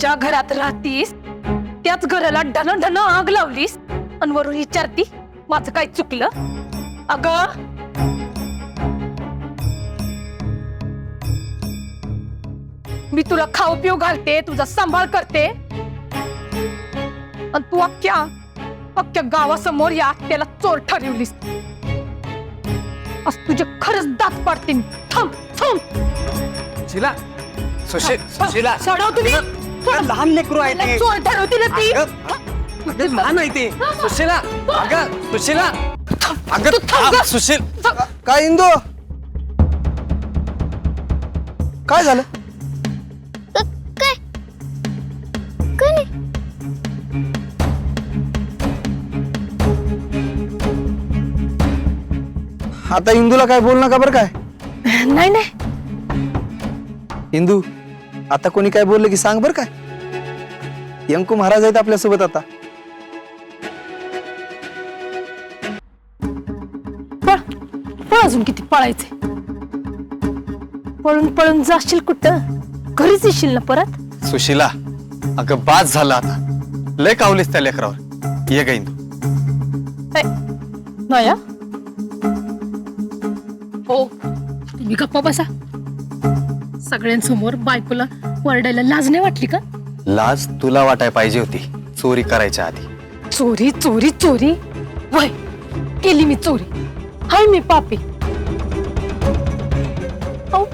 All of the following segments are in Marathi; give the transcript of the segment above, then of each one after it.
ज्या घरात राहतीस त्याच घराला ढन आग लावलीस आणि वरून विचारती माझं काय चुकलं? अगं मी तुला खाऊ पिऊ घालते, तुझा सांभाळ करते आणि तू अख्ख्या गावासमोर या त्याला चोर ठरवलीस. आज तुझे खरंच दात पाडते मी. थांब थांब. सुशीला, सुशीला सोडव तुम्ही. लहान लेकरू आहे ते. चोर ठरवते ना ती. अगं लहान आहे ते. सुशीला, अगं सुशीला, अगं थांब गं. सुशील. काय इंदू, काय झालं? काय काय नाही. आता इंदूला काय बोल नका बरं काय. नाही नाही इंदू, आता कोणी काय बोललं की सांग बरं काय. यंकू महाराज आहेत आपल्यासोबत आता. पळ अजून किती पळायचे. पळून पळून जाशील कुठं? घरीच येशील ना परत. सुशीला, अगं बास झालं आता. लय कावलीस त्या लेकरावर. ये ग इंदू. नया हो, तुम्ही गप्पा बसा. सगळ्यांसमोर बायकोला वरडायला लाज नाही वाटली का? लाज तुला वाटाय पाहिजे होती चोरी करायच्या आधी. चोरी चोरी चोरी वय केली मी चोरी. हाय मी पापी. अहो,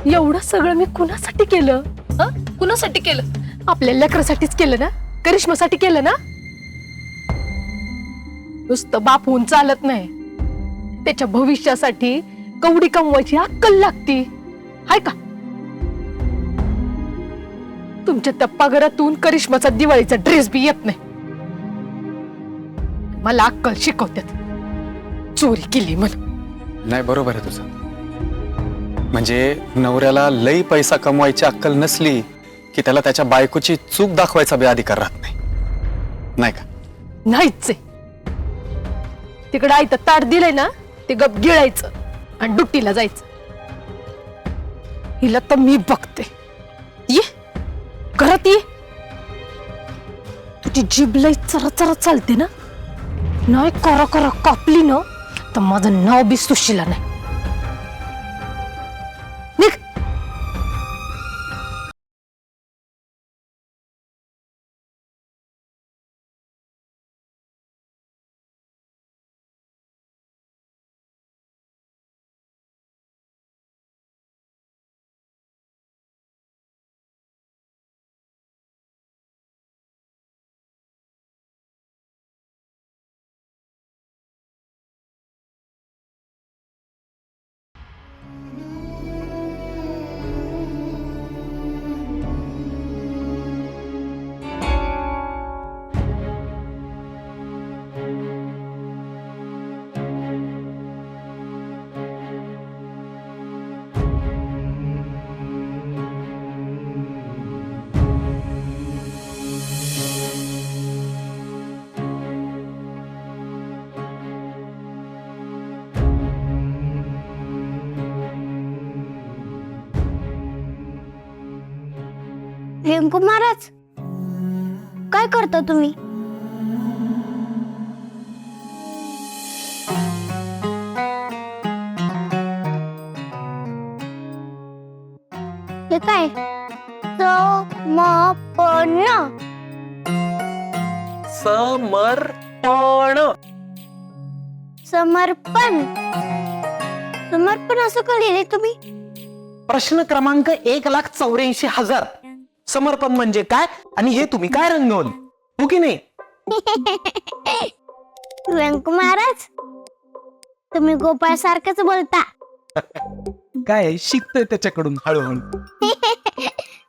एवढं सगळं मी कुणासाठी केलं? कुणासाठी केलं? आपल्या लेकरासाठीच केलं ना, करिश्मासाठी केलं ना. नुसतं बाप होऊन चालत नाही, त्याच्या भविष्यासाठी कवडी कमवायची अक्कल लागती. हाय का? तुमच्या त्या पगारातून करिश्माचा दिवाळीचा ड्रेस बी येत नाही. मला अक्कल शिकवतात. चोरी केली म्हणून. नाही, बरोबर आहे तुझं. म्हणजे नवऱ्याला लई पैसा कमवायची अक्कल नसली की त्याला त्याच्या बायकोची चूक दाखवायचा बी अधिकार राहत नाही, नाही का? नाहीच आहे. तिकडे आयतं ताट दिलंय ना, ते गप गिळायचं आणि दुट्टीला जायचं. हिला तर मी बघते. ये घरात ये. तुझी जीभ लई चरा चरा चालते ना. नाही करा करा कापली ना तर माझं नाव बी सुशीला नाही. निघ. यंकू महाराज, काय करता तुम्ही? हे काय? समर्पण. समर्पण. समर्पण समर्पण असं का लिहिले तुम्ही? प्रश्न क्रमांक 1,84,000. समर्पण म्हणजे काय आणि हे तुम्ही काय रंगवलं, हो की नाही? व्यंकू महाराज, तुम्ही गोपाळ सारखंच बोलता. काय शिकतोय त्याच्याकडून हळूहळू.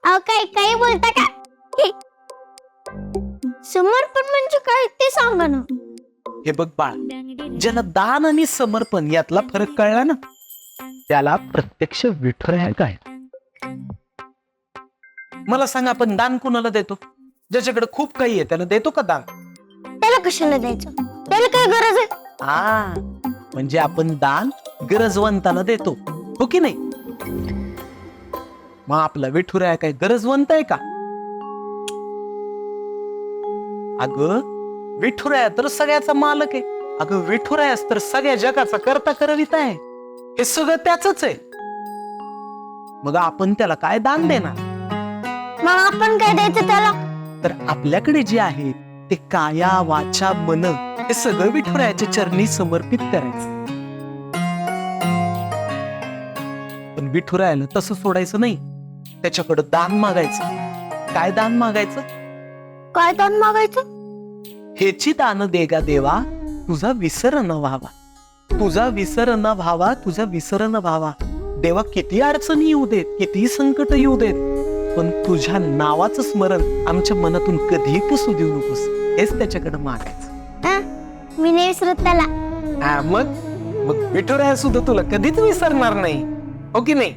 अहो काय काही बोलता का? समर्पण म्हणजे काय ते सांगा ना. हे बघ बाळ, ज्याला दान आणि समर्पण यातला फरक कळला ना, त्याला प्रत्यक्ष विठुराया आहे काय. मला सांग, आपण दान कुणाला देतो? ज्याच्याकडे खूप काही आहे त्याला देतो का दान? त्याला कशाला द्यायचं? त्याला काय गरज आहे? म्हणजे आपण दान गरजवंताला देतो, हो की नाही? मग आपला विठुराया काय गरजवंत आहे का? अगं विठुराया तर सगळ्याचा मालक आहे. अगं विठुरायास तर सगळ्या जगाचा करता करविता आहे. हे सगळं त्याच आहे. मग आपण त्याला काय दान देणार? मग आपण काय द्यायचं त्याला? तर आपल्याकडे जे आहे ते काया वाचा मन हे सगळं विठुरायाच्या चरणी समर्पित करायचं. पण विठुरायाला तसं सोडायचं नाही. त्याच्याकडे दान मागायचं. काय दान मागायचं? काय दान मागायचं? हेची दान देगा देवा, तुझा विसर न व्हावा. तुझा विसर न व्हावा, तुझा विसर न व्हावा. देवा किती अडचणी येऊ देत, किती संकट येऊ देत, पण तुझ्या नावाचं स्मरण आमच्या मनातून कधी पुसू देऊ नकोस. हेच त्याच्याकडे मागायचं. मी नाही विसरत त्याला. मग विठुराया सुद्धा तुला कधीच विसरणार नाही, हो की नाही?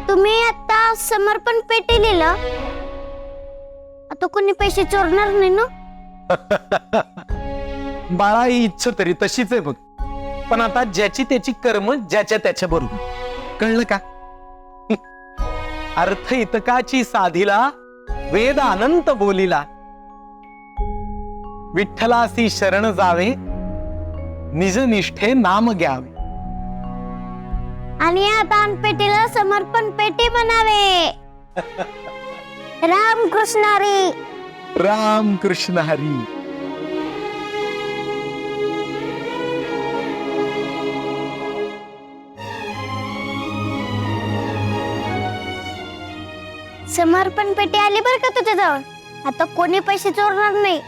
तुम्ही आता समर्पण पेटी लिहिलं, आता कोणी पैसे चोरणार नाही ना? बाळा ही इच्छा तरी तशीच आहे बघ. पण आता ज्याची त्याची कर्म ज्याच्या त्याच्या बरोबर. कळलं का? अर्थ इतकाची साधिला वेद अनंत बोलिला. विठ्ठलासी शरण जावे, निज निष्ठे नाम घ्यावे. आणि या दानपेटीला समर्पण पेटी बनावे. राम कृष्ण हरी. राम कृष्ण हरी. समर्पण पेटी आली बरं का तुझ्याजवळ. आता कोणी पैसे चोरणार नाही.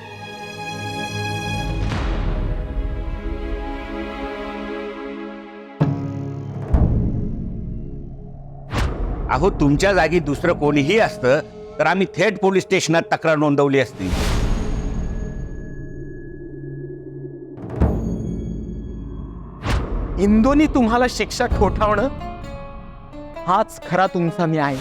अहो तुमच्या जागी दुसरं कोणीही असतं तर आम्ही थेट पोलीस स्टेशनात तक्रार नोंदवली असती. इंदोनी तुम्हाला शिक्षा ठोठावणं हाच खरा तुमचा न्याय.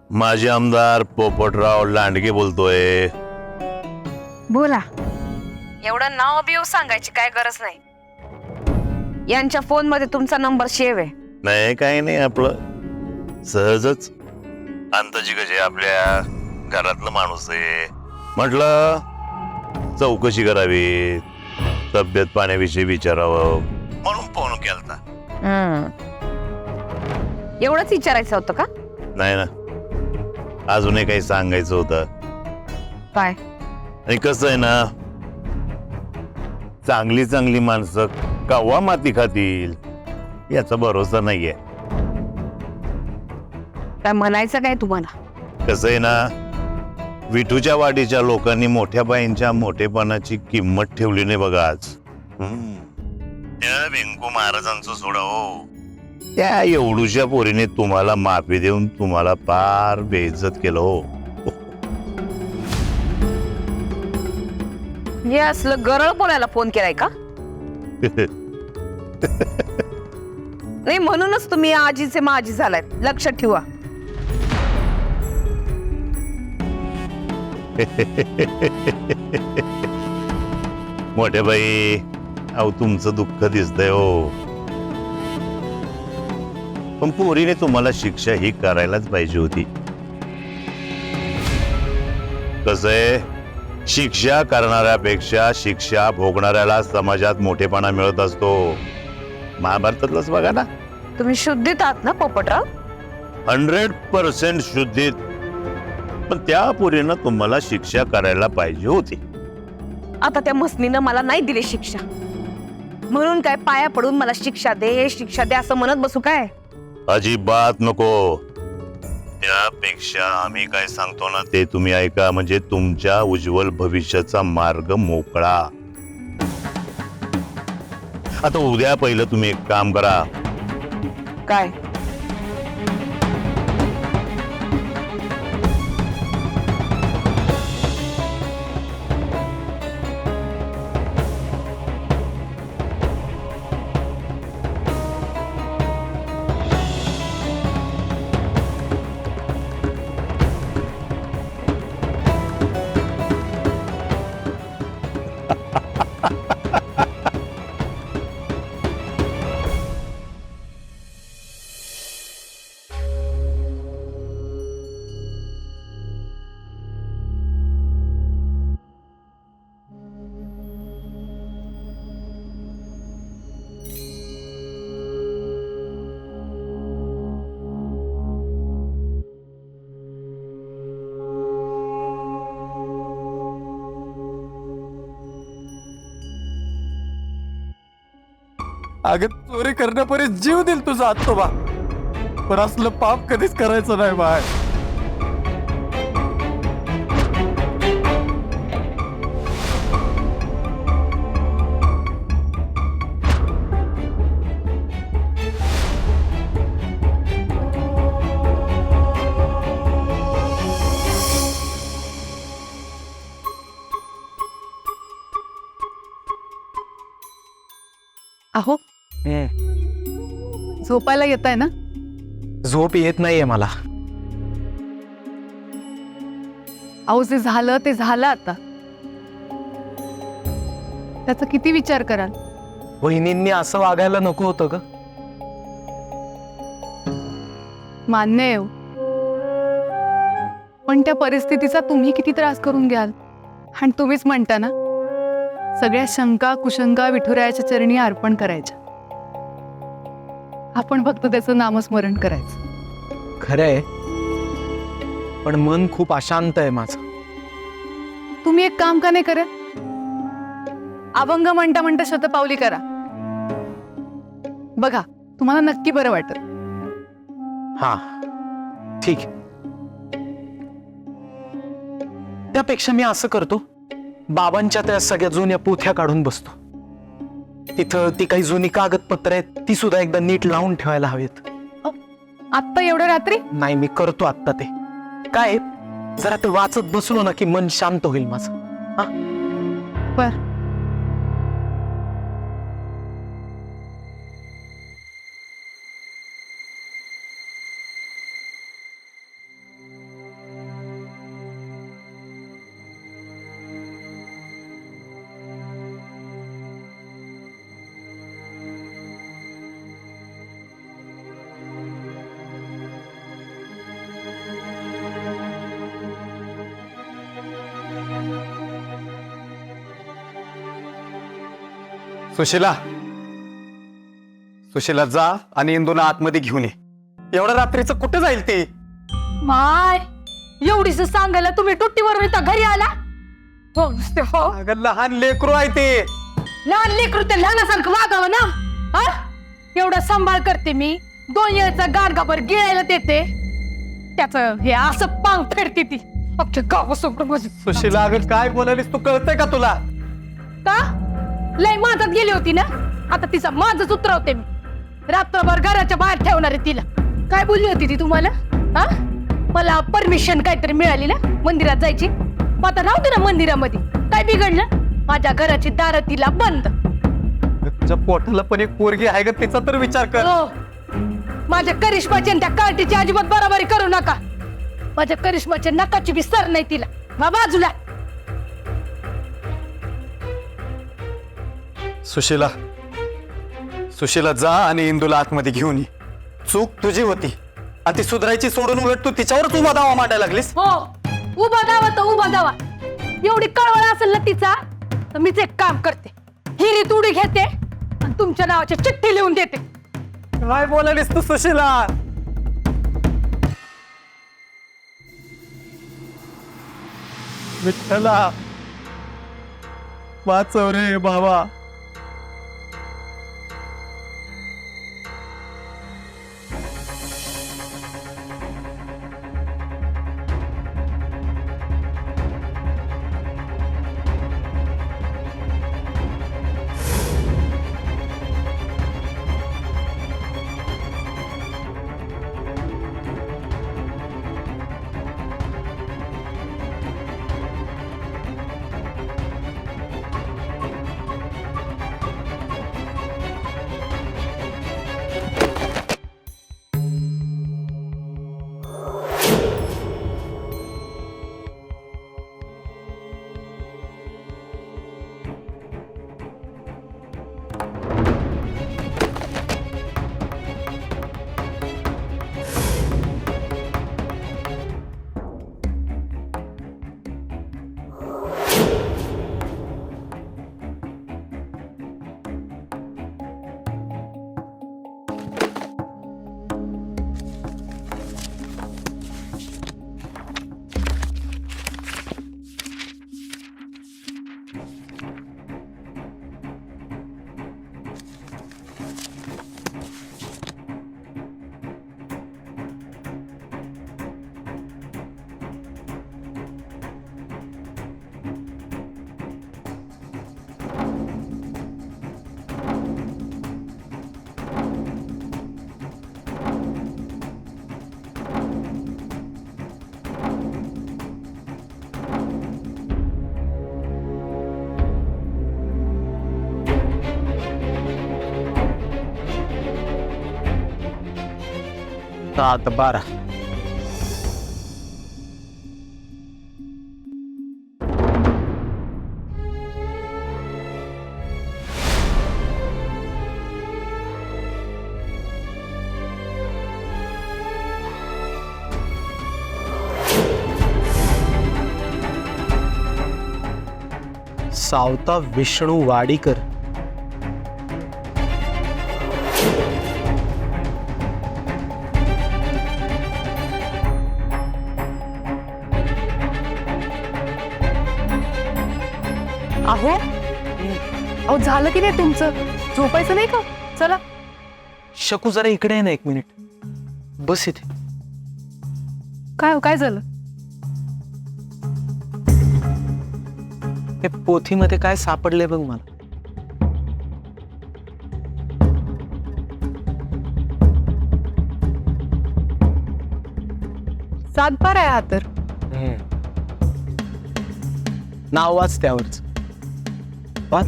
माझे आमदार पोपटराव लांडगे बोलतोय. बोला. एवढं नाव बिव सांगायची काय गरज नाही. यांच्या फोन मध्ये तुमचा नंबर सेव्ह आहे. नाही काही नाही, आपलं सहजच. अंतजी गजे आपल्या घरातलं माणूस आहे म्हटलं चौकशी करावी, तब्येत पाण्याविषयी विचारावं म्हणून फोन केलता. एवढंच विचारायचं होतं का? नाही ना, अजूनही काही सांगायचं होतं. काय? आणि कसं आहे ना, चांगली चांगली माणसं कवा माती खातील याचा भरोसा नाहीये. काय म्हणायचं काय तुम्हाला? कसं आहे ना, विठूच्या वाडीच्या लोकांनी मोठ्या बाईंच्या मोठेपणाची किंमत ठेवली नाही बघा आज. त्या व्यंकू महाराजांचं सोडा हो, त्या एवढूच्या पोरीने तुम्हाला माफी देऊन तुम्हाला फार बेइज्जत केलं हो. हे असलं गरळ बोलायला फोन केलाय का? नाही, म्हणूनच तुम्ही आजीचे माजी झालाय, लक्षात ठेवा. मोठ्या बाई, अहो तुमचं दुःख दिसतंय हो, पण पोरीने तुम्हाला शिक्षा ही करायलाच पाहिजे होती. कसंय, शिक्षा करणाऱ्यापेक्षा शिक्षा भोगणाऱ्याला समाजात मोठेपणा मिळत असतो. महाभारतातलंच बघा ना. तुम्ही शुद्धीत आहात ना पोपटराव? 100% शुद्धीत. पण त्या पोरीनं तुम्हाला शिक्षा करायला पाहिजे होती. आता त्या मसनीनं मला नाही दिली शिक्षा, म्हणून काय पाया पडून मला शिक्षा दे शिक्षा दे असं म्हणत बसू काय? अजिबात नको. त्यापेक्षा आम्ही काय सांगतो ना ते तुम्ही ऐका, म्हणजे तुमच्या उज्ज्वल भविष्याचा मार्ग मोकळा. आता उद्या पहिलं तुम्ही एक काम करा. काय? अगं चोरी करण्यापर्यंत जीव देईल तुझा आत्तोबा, पण असलं पाप कधीच करायचं नाही बाय. अहो झोपायला येत आहे ना? झोप येत नाहीये मला. अहो जे झालं ते झालं आता. त्याचा किती विचार कराल? वहिनींनी असं वागायला नको होतं ग. मान्य आहे हो. पण त्या परिस्थितीचा तुम्ही किती त्रास करून घ्याल? आणि तुम्हीच म्हणता ना, सगळ्या शंका कुशंका विठुरायाच्या चरणी अर्पण करायच्या. आपण फक्त त्याचं नामस्मरण करायचं. खरंय, पण मन खूप अशांत आहे माझं. तुम्ही एक काम का नाही करत? अभंग म्हणता म्हणता शतपावली करा. बघा तुम्हाला नक्की बरं वाटेल. हा ठीक आहे. त्यापेक्षा मी असं करतो, बाबांच्या त्या सगळ्या जुन्या पोथ्या काढून बसतो. तिथं ती काही जुनी कागदपत्र आहेत ती सुद्धा एकदा नीट लावून ठेवायला हवेत. आत्ता एवढ्या रात्री? नाही, मी करतो आत्ता ते. काय जरा ते वाचत बसलो ना की मन शांत होईल माझं. हा बर. सुशीला, सुशीला जा आणि इंदूला आतमध्ये घेऊन ये. एवढ्या रात्रीचं कुठे जाईल ते? माय एवढीच सांगायला तुम्ही टुट्टीवर इथं घरी आला? हो नुसते हो. अगं लहान लेकरू आहे ते. लहान लेकरू ते लहानासारखं वागावं ना. हा एवढा सांभाळ करते मी. 2 वेळचा गारगाभर गिळायला देते. त्याच हे असं पांग फेडते ती अख्ख्या गावासमोर माझी. सुशीला अगं काय बोलालीस तू, कळतंय का तुला? का लय माझ्यात गेली होती ना, आता तिचा माझच उतरवते मी. रात्रभर घराच्या बाहेर ठेवणार आहे तिला. काय बोलली होती ती तुम्हाला? हा मला परमिशन काहीतरी मिळाली ना मंदिरात जायची. मग आता राहू दे ना मंदिरामध्ये. काय बिघडलं? माझ्या घराची दारं तिला बंद. तुझ्या पोटाला पण एक पोरगी आहे ग, तिचा तर विचार कर. हो माझ्या करिश्माची आणि त्या कार्टीची अजिबात बराबरी करू नका. माझ्या करिश्माच्या नकाची बी सर नाही तिला. वा बाजूला. सुशीला, सुशीला जा आणि इंदूला आतमध्ये घेऊन ये. चूक तुझी होती आणि ती सुधारायची सोडून उलट तू तिच्यावरच उभा दावा मांडायला लागलीस. हो उभा दावा तर उभा दावा. एवढी कळवळ असेल ना तिचा तर मीच एक काम करते, हिरी तुडी घेते आणि तुमच्या नावाची चिठ्ठी लिहून देते. काय बोलालीस तू सुशीला? विठ्ठला वाचव रे बाबा. 7-12. सावता विष्णू वाडीकर. अहो झालं की नाही तुमचं? झोपायचं नाही का? चला. शकू जरा इकडे आहे ना, 1 मिनिट बस इथे. काय झालं? हे पोथीमध्ये काय सापडले बघ मला. सातबार आहे हा तर. नाव वाच त्यावरच. वाच.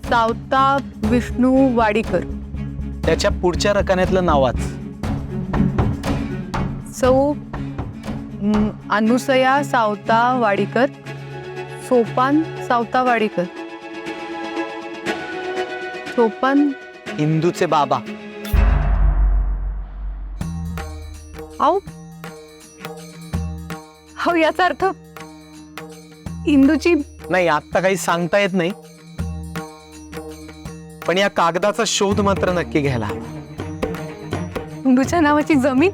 सावता विष्णू वाडीकर. त्याच्या पुढच्या रकान्यातलं नाव वाच. सौ अनुसया सावता वाडीकर. सोपान सावता वाडीकर. सोपान. इंदूचे बाबा. हो याचा अर्थ इंदूची. नाही, आता काही सांगता येत नाही, पण या कागदाचा शोध मात्र नक्की घ्यायला हवा. इंदूच्या नावाची जमीन.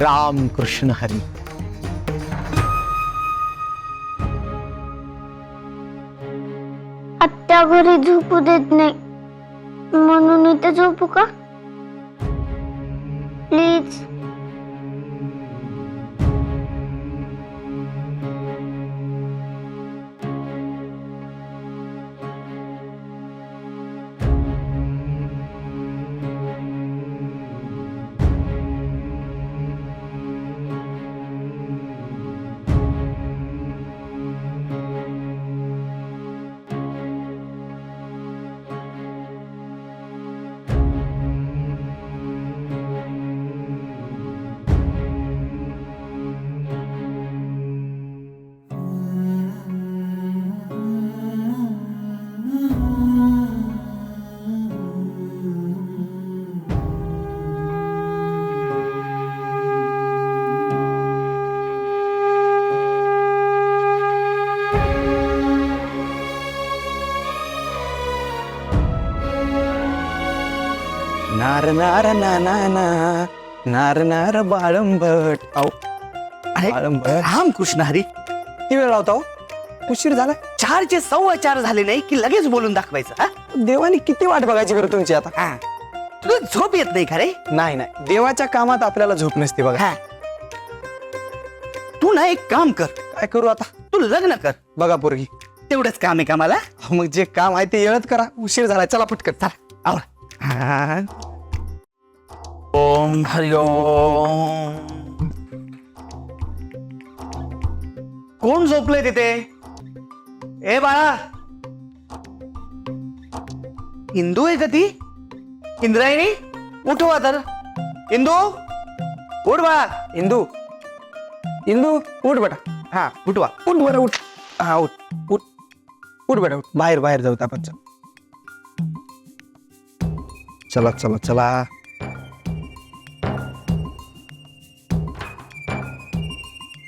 राम कृष्ण हरी. आत्या घरी झोपू देत नाही, म्हणून इथे झोपू का? प्लीज. नार नार ना ना ना नार नार बाळंबट. बाळंबट. रामकृष्ण हरी. किती वेळ लावता हो? उशीर झाला. 4चे 4:15 झाले नाही की लगेच बोलून दाखवायचं. हा? देवानी किती वाट बघायची बरं तुमची आता. हा. तुला झोप येत नाही का रे? नाही नाही, देवाच्या कामात आपल्याला झोप नसते बघा. हा. तू ना एक काम कर. काय करू आता? तू लग्न कर. बघा पोरगी, तेवढंच काम आहे का मला? मग जे काम आहे ते येळत करा. उशीर झाला, चला पटकन. चला आवर. ओम हरि ओम. कोण झोपलंय तिथे? ए बाळा, इंदू आहे का ती? इंद्रायणी, उठवा तर. इंदू, उठ बाळा. इंदू, इंदू उठ बेटा. हा उठवा. उठ बरं उठ. हा उठ उठ उठ बेटा उठ. बाहेर बाहेर जाऊ आपण. चला चला चला.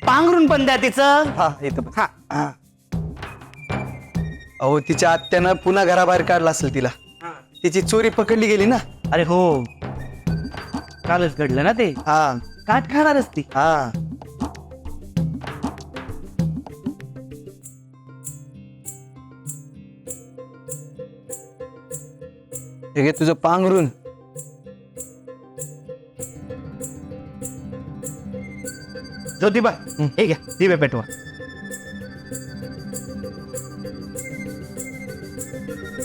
पांघरून पण द्या तिचं. हा येतं. हा. हा. अहो तिच्या आत्यानं पुन्हा घराबाहेर काढला असेल तिला. तिची चोरी पकडली गेली ना. अरे हो, कालच घडलं ना ते. हा काट खाणारच ती. हा. हे घे तुझं पांघरून. ज्योतिबा हे घ्या, दिवे पेटवा.